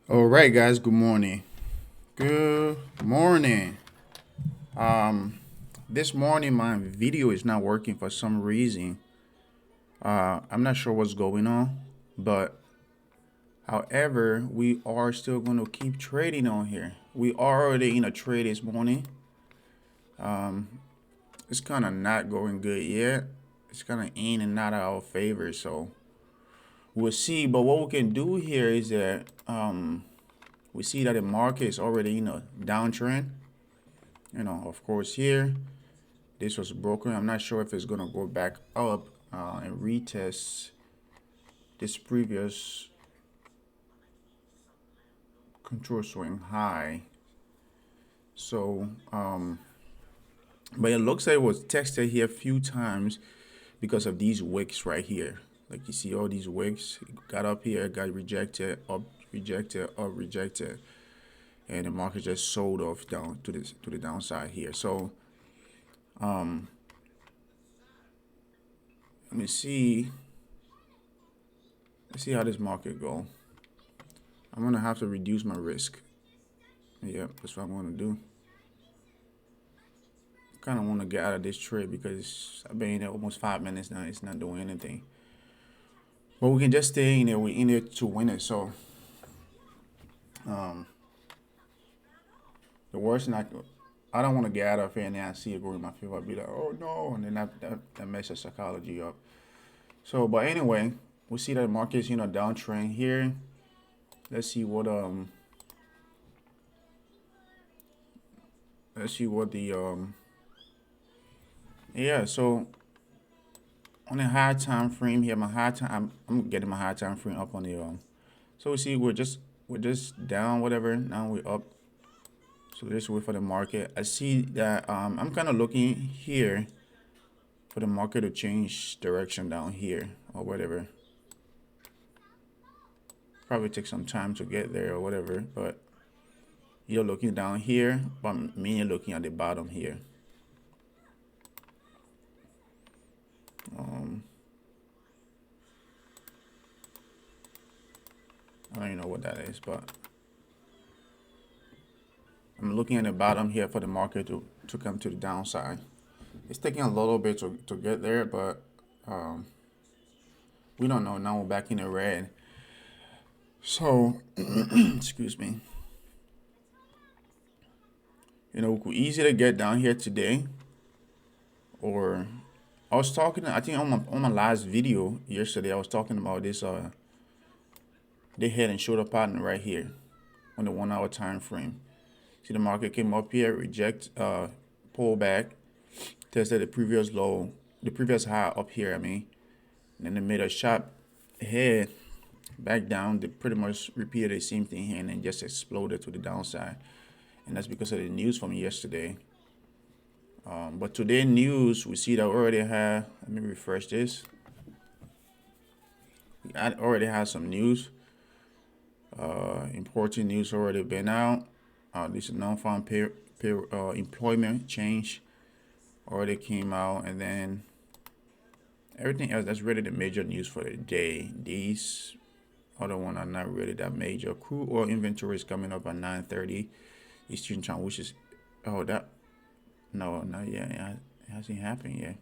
All right, guys. Good morning. Good morning. This morning my video is not working for some reason. I'm not sure what's going on, but however, we are still going to keep trading on here. We are already in a trade this morning. It's kind of not going good yet. It's kind of in and not our favor, so we'll see. But what we can do here is that we see that the market is already in a downtrend. Of course, here this was broken. I'm not sure if it's gonna go back up and retest this previous control swing high. So, but it looks like it was tested here a few times because of these wicks right here. Like you see all these wicks, it got up here, got rejected, up, rejected, up, rejected, and the market just sold off down to the downside here. So, let me see. Let's see how this market go. I'm gonna have to reduce my risk. Yep, that's what I'm gonna do. Kind of want to get out of this trade because I've been in there almost 5 minutes now. It's not doing anything. But we can just stay in there. We're in there to win it. So the worst not. I don't want to get out of here and then I see it go in my favor. I'll be like, oh no, and then that messes psychology up. So, but anyway, we see that the market's downtrend here. Let's see what Let's see what the yeah. So on a high time frame here, my high time. I'm getting my high time frame up on the So we see we're just down whatever. Now we're up. So let's wait for the market. I see that I'm kind of looking here for the market to change direction down here or whatever. Probably take some time to get there or whatever, but you're looking down here, but me you're looking at the bottom here. I don't even know what that is, but I'm looking at the bottom here for the market to come to the downside. It's taking a little bit to get there, but we don't know. Now we're back in the red. So, excuse me. We could easily get down here today, or I was talking. I think on my last video yesterday, I was talking about this. They head and shoulder pattern right here on the 1 hour time frame. See the market came up here, reject, pull back, tested the previous low, the previous high up here. And then they made a sharp head back down. They pretty much repeated the same thing here and then just exploded to the downside. And that's because of the news from yesterday. But today news, we see that we already have. Let me refresh this. We already have some news. Important news already been out. This is non-farm employment change already came out, and then everything else that's really the major news for the day. These other one are not really that major. Crude oil inventory is coming up at 9:30 Eastern Time, which is that no, not yet. It hasn't happened yet.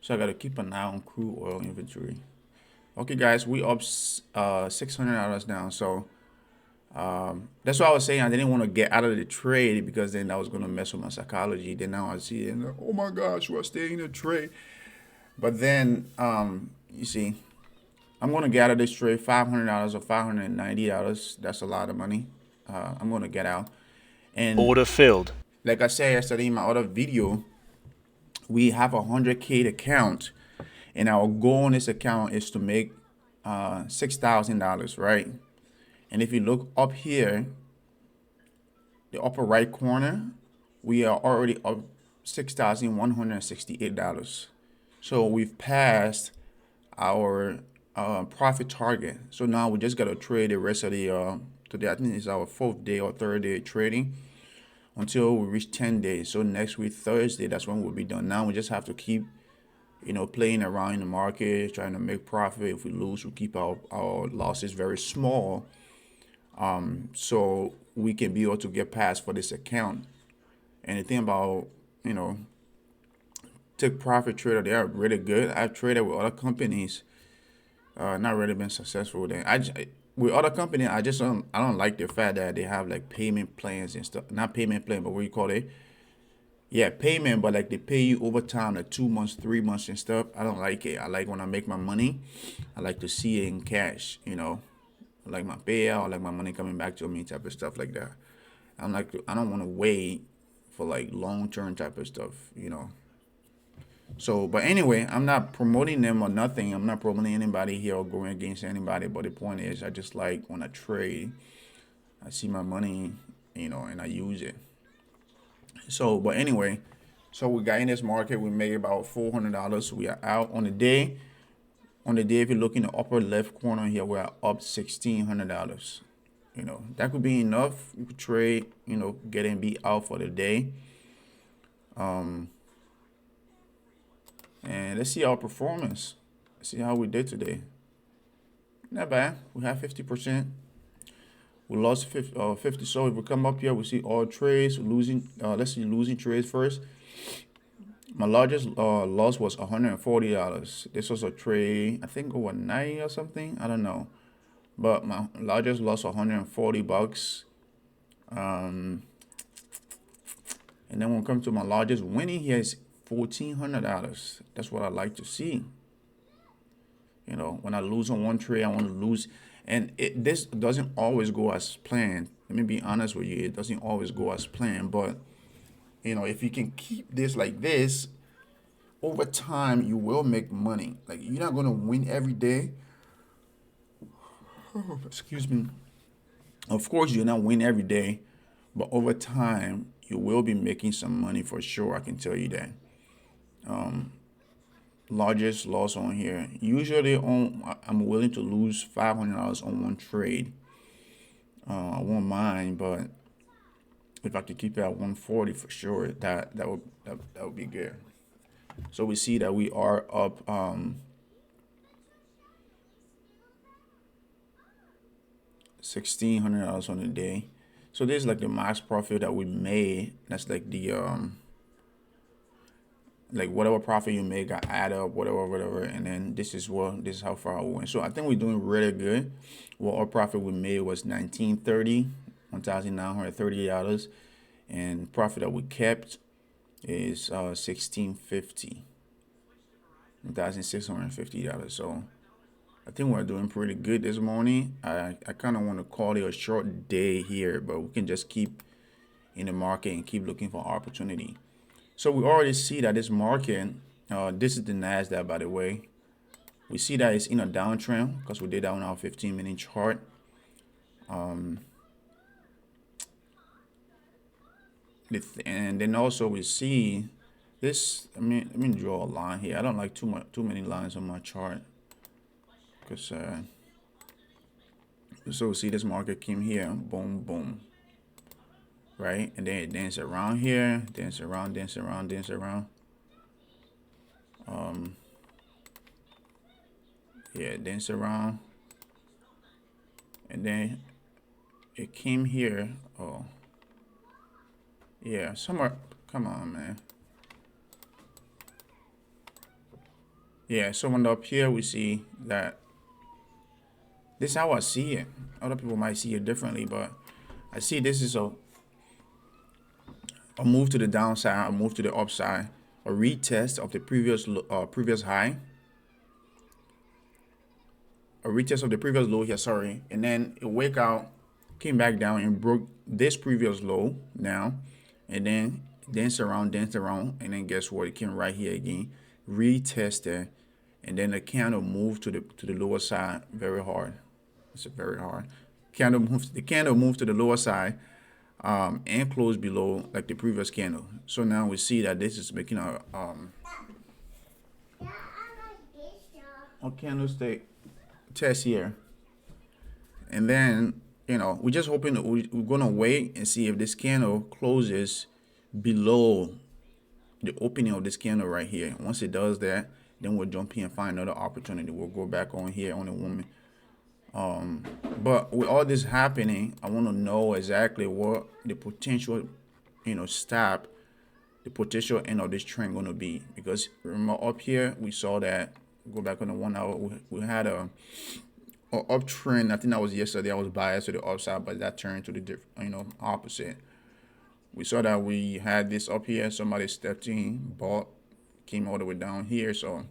So I gotta keep an eye on crude oil inventory. Okay, guys, we up $600 now. So that's what I was saying. I didn't want to get out of the trade because then that was gonna mess with my psychology. Then now I see it and oh my gosh, we're staying in the trade. But then you see, I'm gonna get out of this trade $500 or $590. That's a lot of money. I'm gonna get out. And Order filled. like I said yesterday in my other video, we have a 100K account, and our goal on this account is to make $6,000, right? And if you look up here, the upper right corner, we are already up $6,168. So we've passed our profit target. So now we just gotta trade the rest of the today. I think it's our fourth day or third day trading until we reach 10 days. So next week Thursday, that's when we'll be done. Now we just have to keep playing around in the market, trying to make profit. If we lose, we keep our losses very small, so we can be able to get past for this account. And the thing about, you know, Take Profit Trader, they are really good. I've traded with other companies, not really been successful with them. With other companies, I don't like the fact that they have like payment plans and stuff. Not payment plan, but what you call it? Yeah, payment, but like they pay you over time, like 2 months, 3 months and stuff. I don't like it. I like when I make my money, I like to see it in cash. I like my payout, I like my money coming back to me, type of stuff like that. I don't want to wait for like long term type of stuff. So, but anyway, I'm not promoting them or nothing. I'm not promoting anybody here or going against anybody. But the point is, I just like when I trade, I see my money, and I use it. So, but anyway, so we got in this market. We made about $400. We are out on the day. On the day, if you look in the upper left corner here, we're up $1,600. That could be enough. You could trade, get and be out for the day. And let's see our performance. Let's see how we did today. Not bad. We have 50%. We lost 50. So if we come up here, we see all trades losing. Let's see losing trades first. My largest loss was $140. This was a trade, I think over 90 or something. I don't know. But my largest loss was $140. And then when it comes to my largest winning here is $1,400. That's what I like to see. When I lose on one trade, I want to lose. And this doesn't always go as planned. Let me be honest with you. It doesn't always go as planned. But, if you can keep this like this, over time, you will make money. Like, you're not going to win every day. Excuse me. Of course, you're not win every day. But over time, you will be making some money for sure. I can tell you that. Largest loss on here. Usually, I'm willing to lose $500 on one trade. I won't mind, but if I could keep it at 140 for sure, that would be good. So we see that we are up $1,600 on the day. So this is like the max profit that we made. That's like the like whatever profit you make, I add up whatever, and then this is how far we went. So I think we're doing really good. Well, our profit we made was $1,930, and profit that we kept is $1,650. So I think we're doing pretty good this morning. I kind of want to call it a short day here, but we can just keep in the market and keep looking for opportunity. So we already see that this market, this is the NASDAQ, by the way. We see that it's in a downtrend because we did that on our 15-minute chart. And then also we see this. Let me draw a line here. I don't like too many lines on my chart because so we see this market came here, boom, boom. Right, and then it dance around here, dance around. Yeah, dance around, and then it came here. Oh, yeah, somewhere. Come on, man. Yeah, someone up here we see that. This is how I see it. Other people might see it differently, but I see this is a move to the downside, a move to the upside, a retest of the previous high, a retest of the previous low here, sorry, and then it wake out, came back down and broke this previous low now, and then danced around, and then guess what? It came right here again, retested, and then the candle moved to the lower side very hard. It's very hard. The candle moved to the lower side. And close below like the previous candle. So now we see that this is making a candlestick test here, and then we're just hoping that we're gonna wait and see if this candle closes below the opening of this candle right here. Once it does that, Then we'll jump here and find another opportunity. We'll go back on here on the woman. But with all this happening, I want to know exactly what the potential, stop, the potential end of this trend going to be. Because remember up here, we saw that, go back on the 1 hour, we had a uptrend. I think that was yesterday. I was biased to the upside, but that turned to the opposite. We saw that we had this up here. Somebody stepped in, bought, came all the way down here. So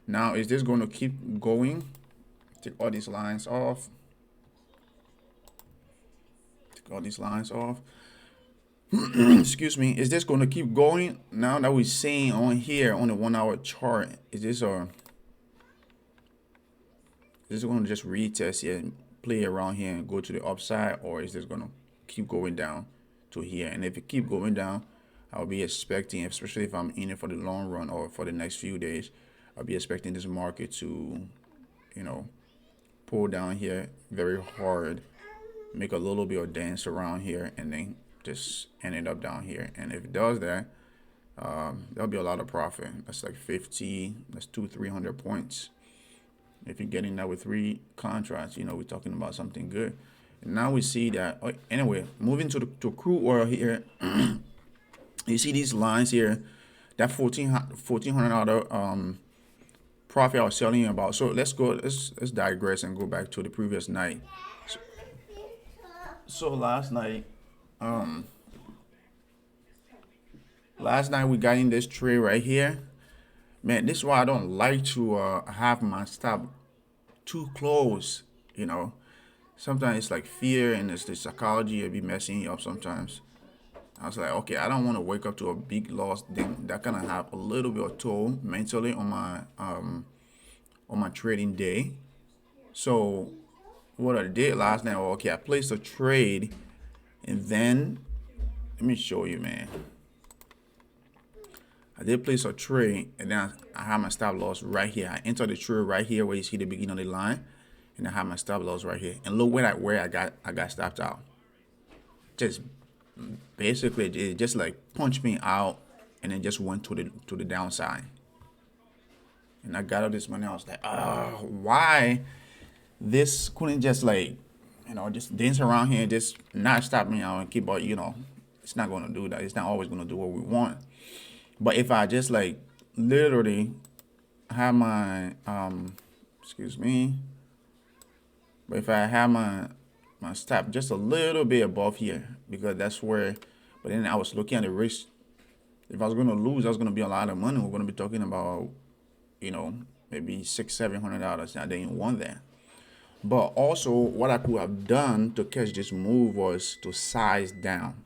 now is this going to keep going? Take all these lines off. Take all these lines off. Excuse me. Is this going to keep going? Now that we're seeing on here on the 1 hour chart, is this going to just retest here and play around here and go to the upside, or is this going to keep going down to here? And if it keep going down, I'll be expecting, especially if I'm in it for the long run or for the next few days, I'll be expecting this market to, pull down here very hard, make a little bit of dance around here, and then just end it up down here. And if it does that, there'll be a lot of profit. That's like 50, that's 300 points. If you're getting that with 3 contracts, we're talking about something good. And now we see that, anyway, moving to crude oil here, you see these lines here, that $1,400 profit I was telling you about. So let's digress and go back to the previous night. So last night we got in this trade right here. Man, this is why I don't like to have my stop too close. Sometimes it's like fear and it's the psychology. It'll be messing you up sometimes. I was like, okay, I don't want to wake up to a big loss. Then that kind of have a little bit of toll mentally on my trading day. So what I did last night, okay, I placed a trade, and then let me show you, man. I did place a trade, and then I have my stop loss right here. I entered the trade right here where you see the beginning of the line, and I have my stop loss right here. And look where I got stopped out. Just basically it just like punched me out, and then just went to the downside. And I got out this money. I was like, why this couldn't just like, just dance around here and just not stop me out and keep on, it's not going to do that. It's not always going to do what we want. But if I just like literally have my excuse me, but if I have my stop just a little bit above here, because that's where, but then I was looking at the risk. If I was going to lose, that's going to be a lot of money. We're going to be talking about, maybe $600-700. I didn't want that. But also what I could have done to catch this move was to size down.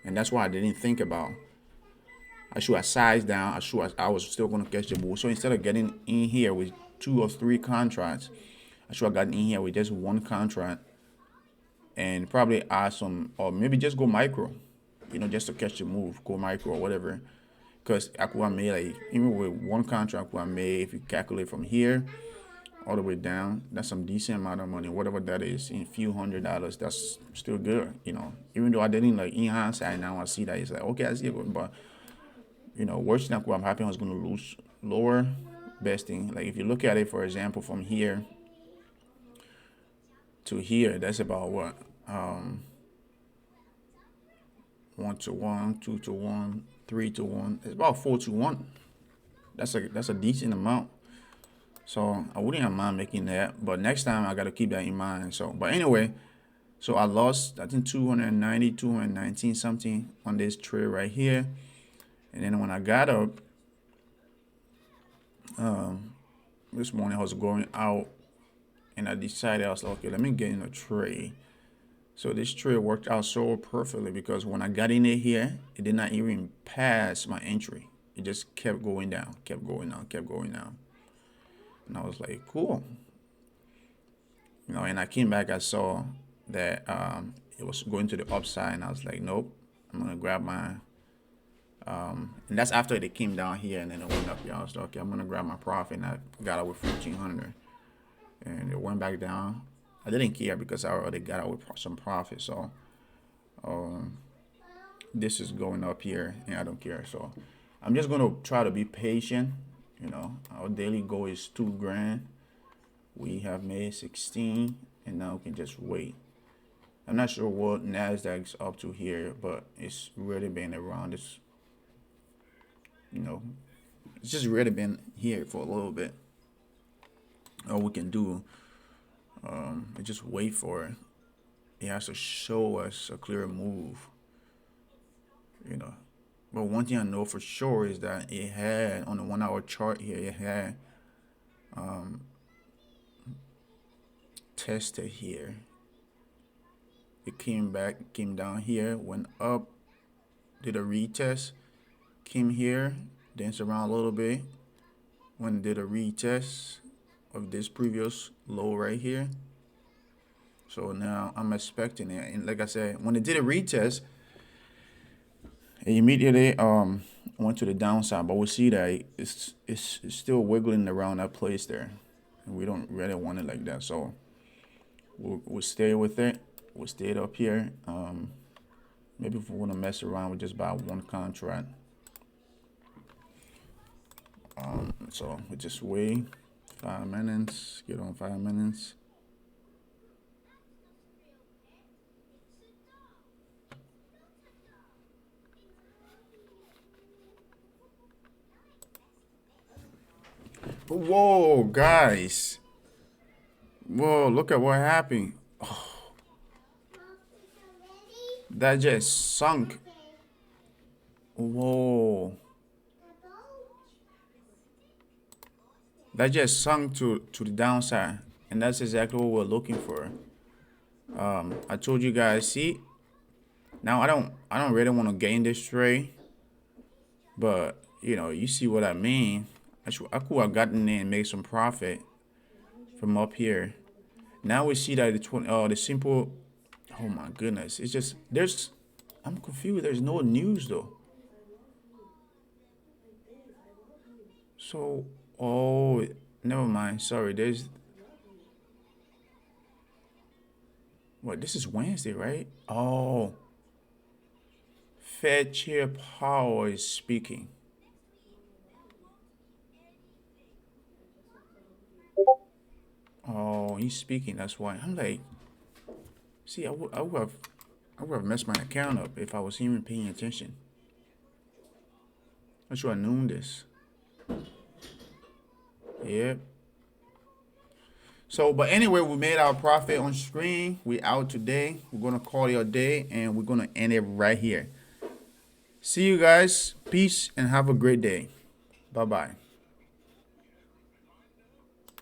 And that's why I didn't think about. I should have sized down. I was still going to catch the move. So instead of getting in here with 2 or 3 contracts, I should have gotten in here with just 1 contract and probably add some, or maybe just go micro, just to catch the move, go micro or whatever. Because I could have made, like, even with 1 contract, I made, if you calculate from here all the way down, that's some decent amount of money, whatever that is, in a few $100s, that's still good, Even though I didn't, like, in hindsight, now I see that, it's like, okay, I see it, but, worst thing I'm happy I was going to lose lower. Best thing, like, if you look at it, for example, from here to here, that's about what? 1-to-1, 2-to-1, 3-to-1. It's about 4-to-1. That's a decent amount. So I wouldn't have mind making that, but next time I got to keep that in mind. So, but anyway, so I lost, I think 290, 219 something on this trade right here. And then when I got up, this morning I was going out, and I decided, I was like, okay, let me get in a trade. So this trade worked out so perfectly, because when I got in it here, it did not even pass my entry. It just kept going down, kept going down, kept going down. And I was like, cool. And I came back, I saw that it was going to the upside, and I was like, nope, I'm going to grab my, and that's after it came down here, and then it went up here. I was like, okay, I'm going to grab my profit, and I got out with 1,400. And it went back down. I didn't care because I already got out with some profit. So this is going up here, and I don't care. So I'm just going to try to be patient You know, our daily goal is 2 grand. We have made 16, and now we can just wait. I'm not sure what Nasdaq's up to here, but it's really been around this. You know, it's just really been here for a little bit. All we can do is just wait for it. It has to show us a clear move. You know, but one thing I know for sure is that it had on the 1 hour chart here, it had tested here. It came back, came down here, went up, did a retest, came here, danced around a little bit, when did a retest of this previous low right here. So now I'm expecting it, and like I said, when it did a retest, it immediately went to the downside. But we see that it's still wiggling around that place there, and we don't really want it like that. So we'll stay with it. We'll stay up here. Maybe if we want to mess around, we just buy one contract. So we just wait 5 minutes. Get on 5 minutes. Whoa, guys. Whoa, look at what happened. Oh, that just sunk. Whoa. That just sunk to the downside. And that's exactly what we're looking for. I told you guys, see, now I don't really want to gain this trade, but you know, you see what I mean. I could have gotten in and made some profit from up here. Now we see that the simple, oh my goodness, it's just I'm confused. There's no news though. So, oh, never mind. Sorry, there's what? This is Wednesday, right? Oh, Fed Chair Powell is speaking. Oh, he's speaking. That's why I'm like, see, I would have messed my account up if I was even paying attention. I should have known this. Yep. So, but anyway, we made our profit on screen. We out today. We're gonna call it a day, and we're gonna end it right here. See you guys. Peace and have a great day. Bye bye.